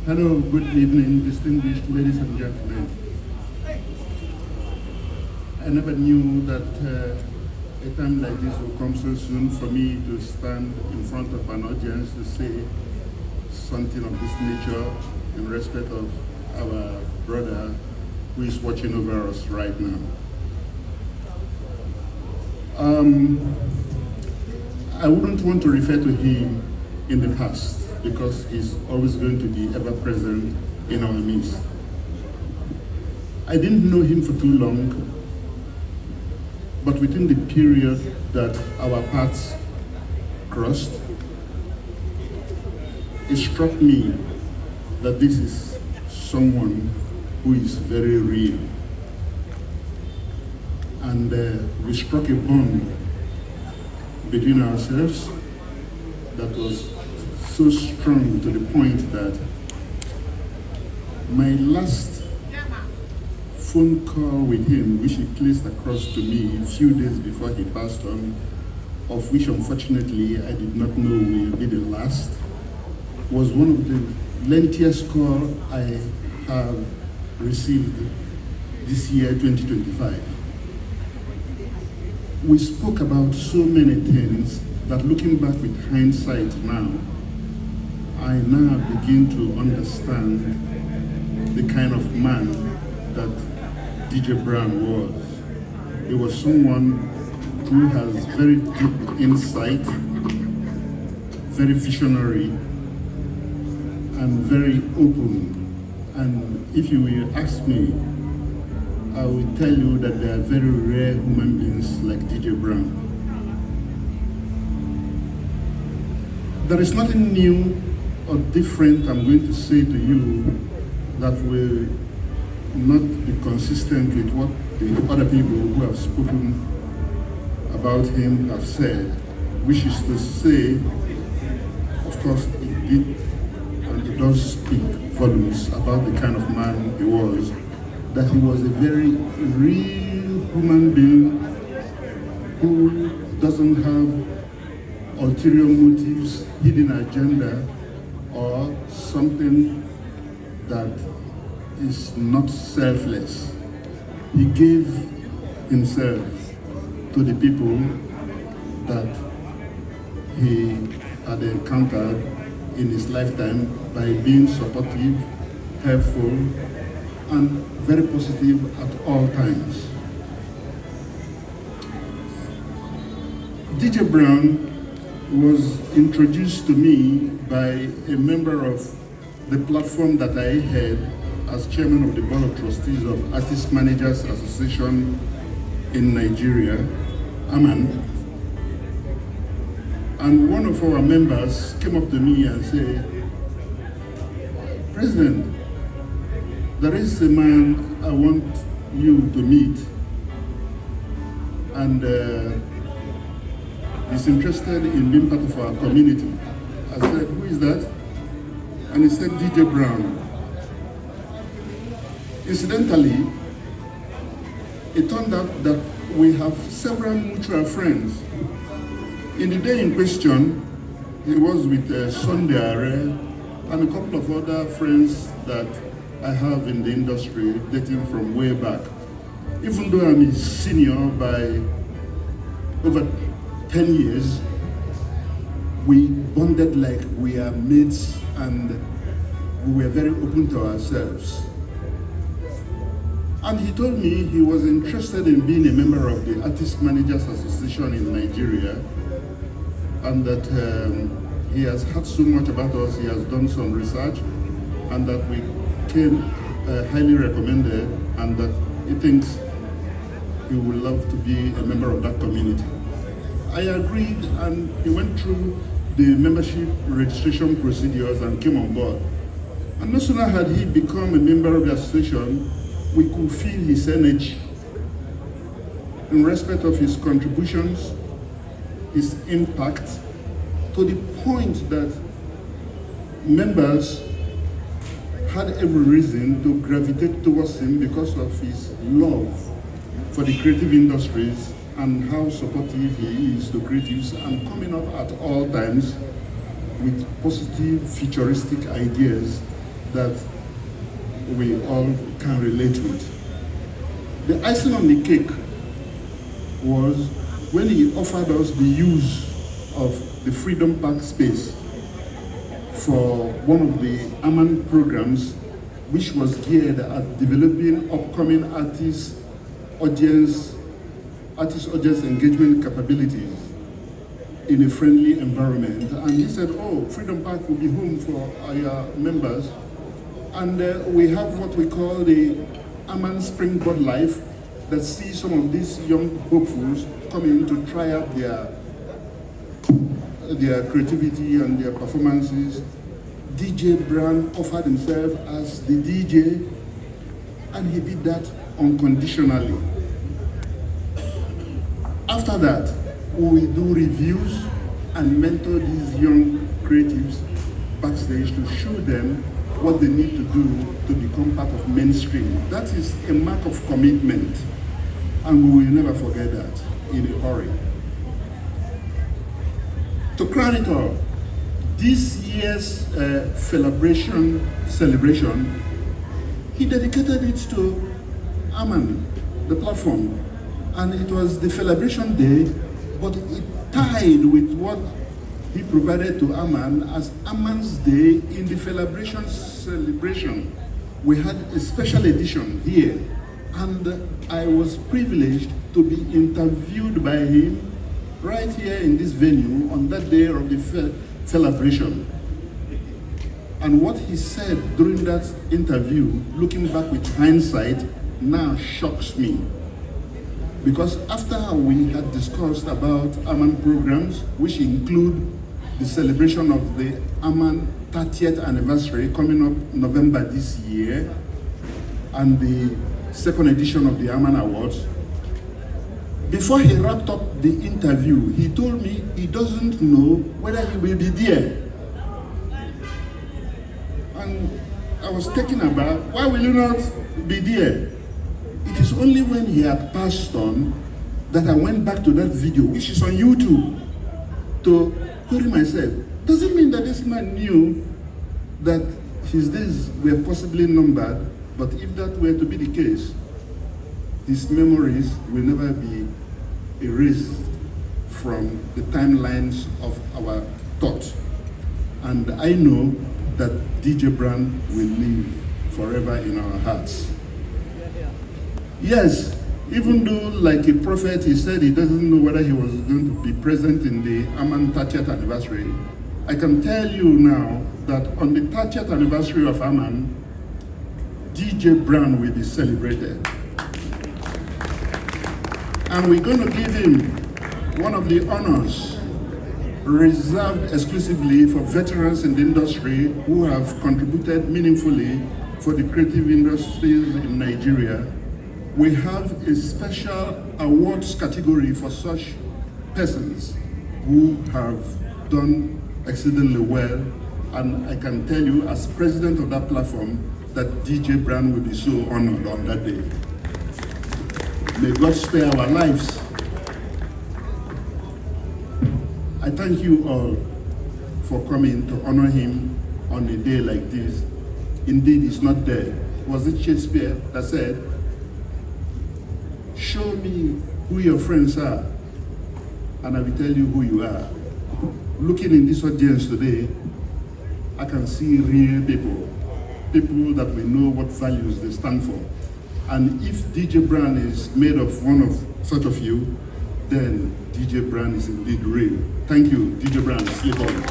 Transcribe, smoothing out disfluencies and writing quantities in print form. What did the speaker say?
Hello, good evening, distinguished ladies and gentlemen. I never knew that a time like this will come so soon for me to stand in front of an audience to say something of this nature in respect of our brother who is watching over us right now. I wouldn't want to refer to him in the past because he's always going to be ever present in our midst. I didn't know him for too long, but within the period that our paths crossed, it struck me that this is someone who is very real. And we struck a bond between ourselves that was so strong to the point that my last phone call with him, which he placed across to me a few days before he passed on, of which unfortunately I did not know will be the last, was one of the lengthiest calls I have received this year, 2025. We spoke about so many things that looking back with hindsight now, I now begin to understand the kind of man that DJ Browne was. He was someone who has very deep insight, very visionary, and very open. And if you will ask me, I will tell you that there are very rare human beings like DJ Browne. There is nothing new or different I'm going to say to you that will not be consistent with what the other people who have spoken about him have said, which is to say, of course, it did and it does speak volumes about the kind of man he was, that he was a very real human being who doesn't have ulterior motives, hidden agenda, or something that is not selfless. He gave himself to the people that he had encountered in his lifetime by being supportive, helpful, and very positive at all times. DJ Browne was introduced to me by a member of the platform that I had as chairman of the board of trustees of Artist Managers Association in Nigeria, AMAN. And one of our members came up to me and said, "President, there is a man I want you to meet, and he's interested in being part of our community." I said, "Who is that?" And he said, "DJ Browne." Incidentally, it turned out that we have several mutual friends. In the day in question, he was with Sunday Are and a couple of other friends that I have in the industry dating from way back. Even though I'm his senior by over 10 years, we bonded like we are mates and we were very open to ourselves. And he told me he was interested in being a member of the Artist Managers Association in Nigeria, and that he has heard so much about us, he has done some research, and that we came highly recommended, and that he thinks he would love to be a member of that community. I agreed, and he went through the membership registration procedures and came on board. And no sooner had he become a member of the association, we could feel his energy in respect of his contributions, his impact, to the point that members had every reason to gravitate towards him because of his love for the creative industries and how supportive he is to creatives and coming up at all times with positive, futuristic ideas that we all can relate with. The icing on the cake was when he offered us the use of the Freedom Park space for one of the AMAN programs, which was geared at developing upcoming artist audience engagement capabilities in a friendly environment. And he said, oh, Freedom Park will be home for our members. And we have what we call the AMAN Springboard Life that sees some of these young hopefuls coming to try out their creativity and their performances. DJ Browne offered himself as the DJ, and he did that unconditionally. After that, we do reviews and mentor these young creatives backstage to show them what they need to do to become part of mainstream. That is a mark of commitment, and we will never forget that in a hurry. To crown it all, this year's celebration, he dedicated it to AMAN, the platform. And it was the celebration day, but it tied with what he provided to AMAN as AMAN's Day in the celebration. We had a special edition here, and I was privileged to be interviewed by him right here in this venue on that day of the celebration. And what he said during that interview, looking back with hindsight, now shocks me. Because after we had discussed about AMAN programs, which include the celebration of the AMAN 30th anniversary coming up November this year, and the second edition of the AMAN Awards, before he wrapped up the interview, he told me he doesn't know whether he will be there. And I was taken aback. Why will you not be there? It is only when he had passed on that I went back to that video, which is on YouTube, to query myself. Does it mean that this man knew that his days were possibly numbered? But if that were to be the case, his memories will never be erased from the timelines of our thought. And I know that DJ Browne will live forever in our hearts. Yes, even though like a prophet, he said he doesn't know whether he was going to be present in the AMAN 30th anniversary, I can tell you now that on the 30th anniversary of AMAN, DJ Browne will be celebrated. And we're going to give him one of the honors reserved exclusively for veterans in the industry who have contributed meaningfully for the creative industries in Nigeria. We have a special awards category for such persons who have done exceedingly well. And I can tell you, as president of that platform, that DJ Browne will be so honored on that day. May God spare our lives. I thank you all for coming to honor him on a day like this. Indeed, he's not dead. Was it Shakespeare that said, "Show me who your friends are, and I will tell you who you are"? Looking in this audience today, I can see real people, people that we know what values they stand for. And if DJ Browne is made of one of such of you, then DJ Browne is indeed real. Thank you, DJ Browne. Sleep on.